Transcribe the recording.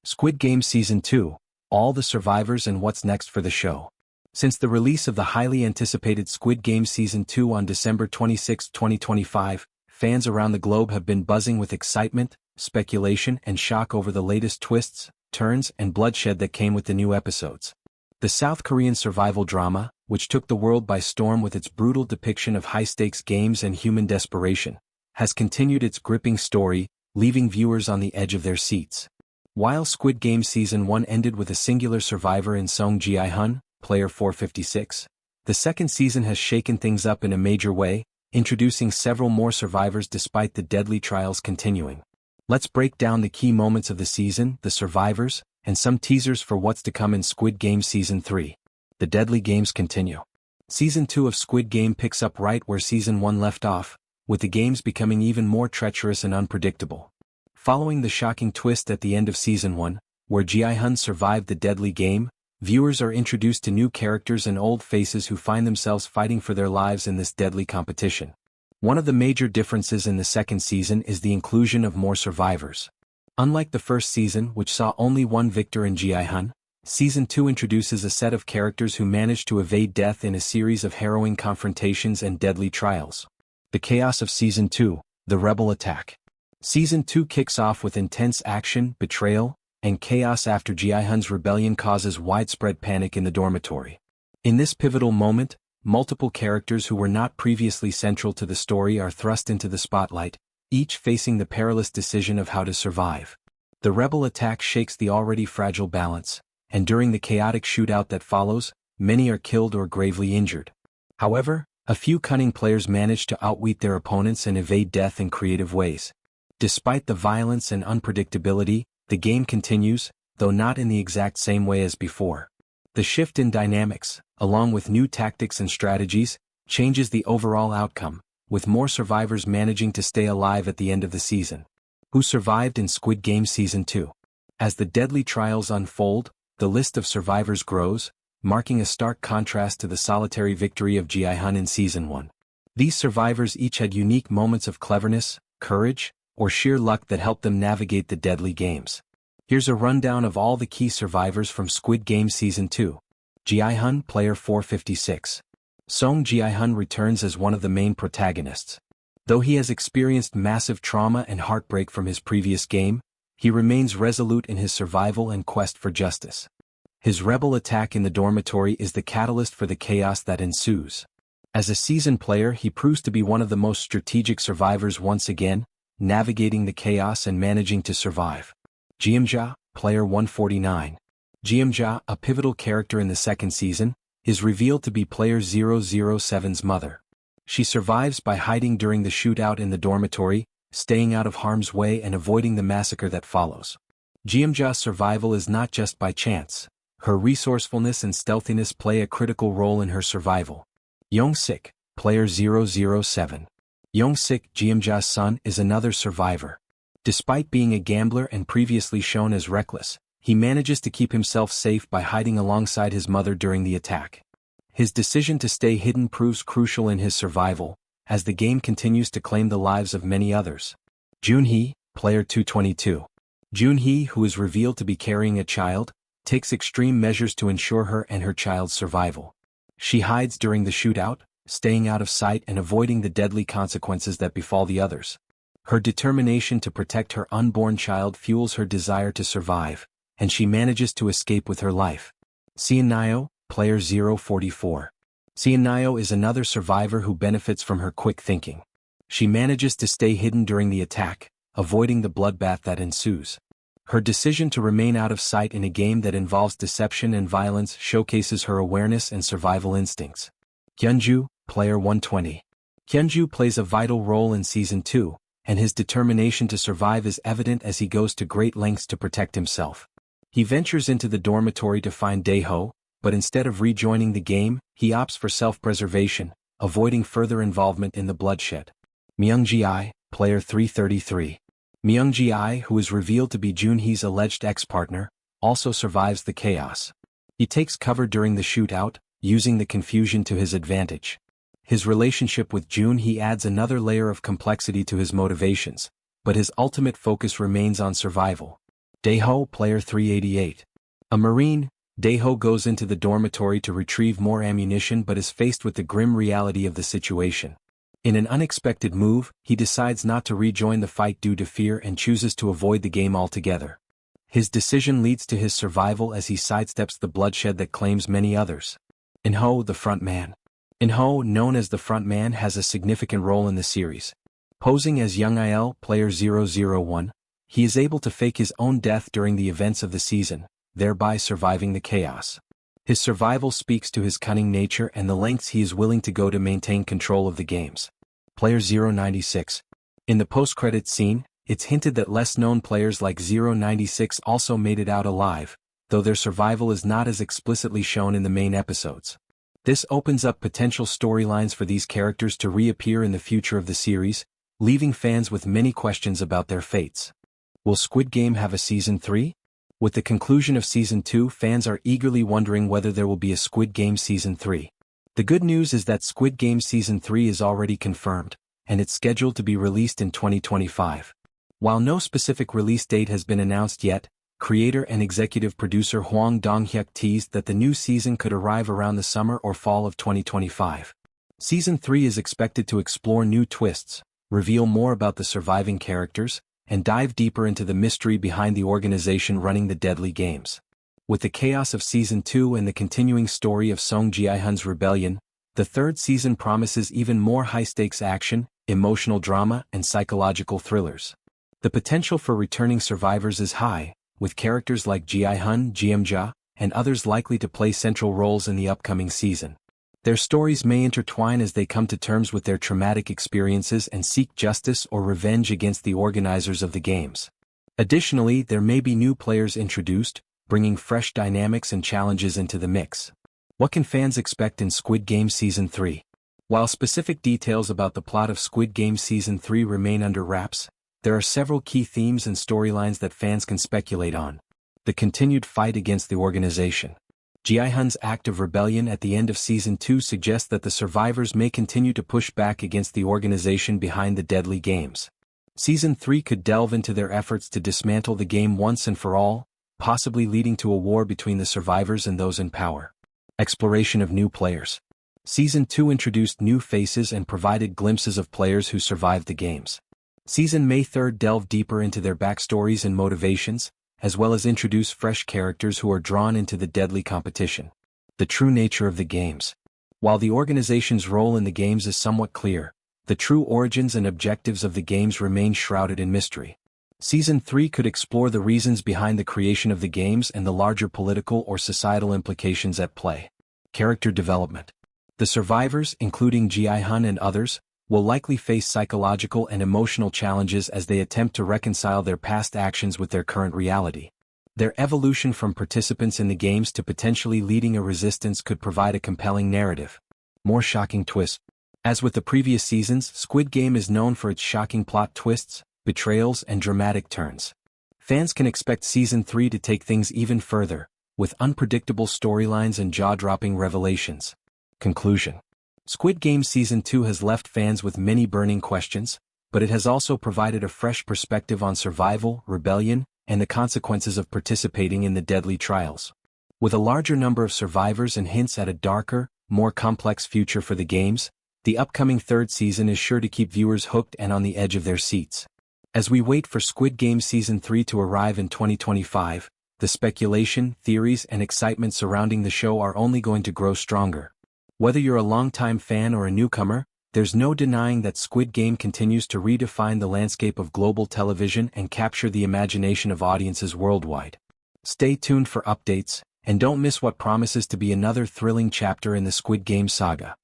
Squid Game Season 2, all the survivors and what's next for the show. Since the release of the highly anticipated Squid Game Season 2 on December 26, 2025, fans around the globe have been buzzing with excitement, speculation and shock over the latest twists, turns and bloodshed that came with the new episodes. The South Korean survival drama, which took the world by storm with its brutal depiction of high-stakes games and human desperation, has continued its gripping story, leaving viewers on the edge of their seats. While Squid Game Season 1 ended with a singular survivor in Gi-hun, player 456, the second season has shaken things up in a major way, introducing several more survivors despite the deadly trials continuing. Let's break down the key moments of the season, the survivors, and some teasers for what's to come in Squid Game Season 3. The deadly games continue. Season 2 of Squid Game picks up right where Season 1 left off, with the games becoming even more treacherous and unpredictable. Following the shocking twist at the end of Season 1, where Gi-hun survived the deadly game, viewers are introduced to new characters and old faces who find themselves fighting for their lives in this deadly competition. One of the major differences in the second season is the inclusion of more survivors. Unlike the first season, which saw only one victor in Gi-hun, Season 2 introduces a set of characters who manage to evade death in a series of harrowing confrontations and deadly trials. The chaos of Season 2, the rebel attack. Season 2 kicks off with intense action, betrayal, and chaos after Gi-hun's rebellion causes widespread panic in the dormitory. In this pivotal moment, multiple characters who were not previously central to the story are thrust into the spotlight, each facing the perilous decision of how to survive. The rebel attack shakes the already fragile balance, and during the chaotic shootout that follows, many are killed or gravely injured. However, a few cunning players manage to outwit their opponents and evade death in creative ways. Despite the violence and unpredictability, the game continues, though not in the exact same way as before. The shift in dynamics, along with new tactics and strategies, changes the overall outcome, with more survivors managing to stay alive at the end of the season. Who survived in Squid Game Season 2? As the deadly trials unfold, the list of survivors grows, marking a stark contrast to the solitary victory of Gi-hun in Season 1. These survivors each had unique moments of cleverness, courage, or sheer luck that helped them navigate the deadly games. Here's a rundown of all the key survivors from Squid Game Season 2. Gi-hun, player 456. Gi-hun returns as one of the main protagonists. Though he has experienced massive trauma and heartbreak from his previous game, he remains resolute in his survival and quest for justice. His rebel attack in the dormitory is the catalyst for the chaos that ensues. As a seasoned player, he proves to be one of the most strategic survivors once again, navigating the chaos and managing to survive. Geum-ja, player 149. Geum-ja, a pivotal character in the second season, is revealed to be player 007's mother. She survives by hiding during the shootout in the dormitory, staying out of harm's way and avoiding the massacre that follows. Geum-ja's survival is not just by chance. Her resourcefulness and stealthiness play a critical role in her survival. Young-sik, player 007. Young-sik, Geum-ja's son, is another survivor. Despite being a gambler and previously shown as reckless, he manages to keep himself safe by hiding alongside his mother during the attack. His decision to stay hidden proves crucial in his survival, as the game continues to claim the lives of many others. Jun-hee, player 222. Jun-hee, who is revealed to be carrying a child, takes extreme measures to ensure her and her child's survival. She hides during the shootout, staying out of sight and avoiding the deadly consequences that befall the others. Her determination to protect her unborn child fuels her desire to survive, and she manages to escape with her life. Seon-nyo, player 044. Seon-nyo is another survivor who benefits from her quick thinking. She manages to stay hidden during the attack, avoiding the bloodbath that ensues. Her decision to remain out of sight in a game that involves deception and violence showcases her awareness and survival instincts. Hyunju, player 120. Hyunju plays a vital role in Season 2, and his determination to survive is evident as he goes to great lengths to protect himself. He ventures into the dormitory to find Dae-ho, but instead of rejoining the game, he opts for self-preservation, avoiding further involvement in the bloodshed. Myung-ji, player 333. Myung-ji, who is revealed to be Jun-hee's alleged ex-partner, also survives the chaos. He takes cover during the shootout, using the confusion to his advantage. His relationship with Jun-hee adds another layer of complexity to his motivations, but his ultimate focus remains on survival. Daeho, player 388. A Marine, Daeho goes into the dormitory to retrieve more ammunition but is faced with the grim reality of the situation. In an unexpected move, he decides not to rejoin the fight due to fear and chooses to avoid the game altogether. His decision leads to his survival as he sidesteps the bloodshed that claims many others. In-ho, the front man. In-ho, known as the front man, has a significant role in the series. Posing as young Il, player 001, he is able to fake his own death during the events of the season, thereby surviving the chaos. His survival speaks to his cunning nature and the lengths he is willing to go to maintain control of the games. Player 096. In the post-credits scene, it's hinted that less-known players like 096 also made it out alive, though their survival is not as explicitly shown in the main episodes. This opens up potential storylines for these characters to reappear in the future of the series, leaving fans with many questions about their fates. Will Squid Game have a Season 3? With the conclusion of Season 2, fans are eagerly wondering whether there will be a Squid Game Season 3. The good news is that Squid Game Season 3 is already confirmed, and it's scheduled to be released in 2025. While no specific release date has been announced yet, creator and executive producer Hwang Dong-hyuk teased that the new season could arrive around the summer or fall of 2025. Season 3 is expected to explore new twists, reveal more about the surviving characters, and dive deeper into the mystery behind the organization running the deadly games. With the chaos of Season 2 and the continuing story of Song Gi-hun's rebellion, the third season promises even more high-stakes action, emotional drama, and psychological thrillers. The potential for returning survivors is high, with characters like Gi-hun, Geum-ja, and others likely to play central roles in the upcoming season. Their stories may intertwine as they come to terms with their traumatic experiences and seek justice or revenge against the organizers of the games. Additionally, there may be new players introduced, bringing fresh dynamics and challenges into the mix. What can fans expect in Squid Game Season 3? While specific details about the plot of Squid Game Season 3 remain under wraps, there are several key themes and storylines that fans can speculate on. The continued fight against the organization. Gi-hun's act of rebellion at the end of Season 2 suggests that the survivors may continue to push back against the organization behind the deadly games. Season 3 could delve into their efforts to dismantle the game once and for all, possibly leading to a war between the survivors and those in power. Exploration of new players. Season 2 introduced new faces and provided glimpses of players who survived the games. Season May 3rd delved deeper into their backstories and motivations, as well as introduce fresh characters who are drawn into the deadly competition. The true nature of the games. While the organization's role in the games is somewhat clear, the true origins and objectives of the games remain shrouded in mystery. Season 3 could explore the reasons behind the creation of the games and the larger political or societal implications at play. Character development. The survivors, including Gi-hun and others, will likely face psychological and emotional challenges as they attempt to reconcile their past actions with their current reality. Their evolution from participants in the games to potentially leading a resistance could provide a compelling narrative. More shocking twists. As with the previous seasons, Squid Game is known for its shocking plot twists, betrayals, and dramatic turns. Fans can expect Season 3 to take things even further, with unpredictable storylines and jaw-dropping revelations. Conclusion. Squid Game Season 2 has left fans with many burning questions, but it has also provided a fresh perspective on survival, rebellion, and the consequences of participating in the deadly trials. With a larger number of survivors and hints at a darker, more complex future for the games, the upcoming third season is sure to keep viewers hooked and on the edge of their seats. As we wait for Squid Game Season 3 to arrive in 2025, the speculation, theories, and excitement surrounding the show are only going to grow stronger. Whether you're a longtime fan or a newcomer, there's no denying that Squid Game continues to redefine the landscape of global television and capture the imagination of audiences worldwide. Stay tuned for updates, and don't miss what promises to be another thrilling chapter in the Squid Game saga.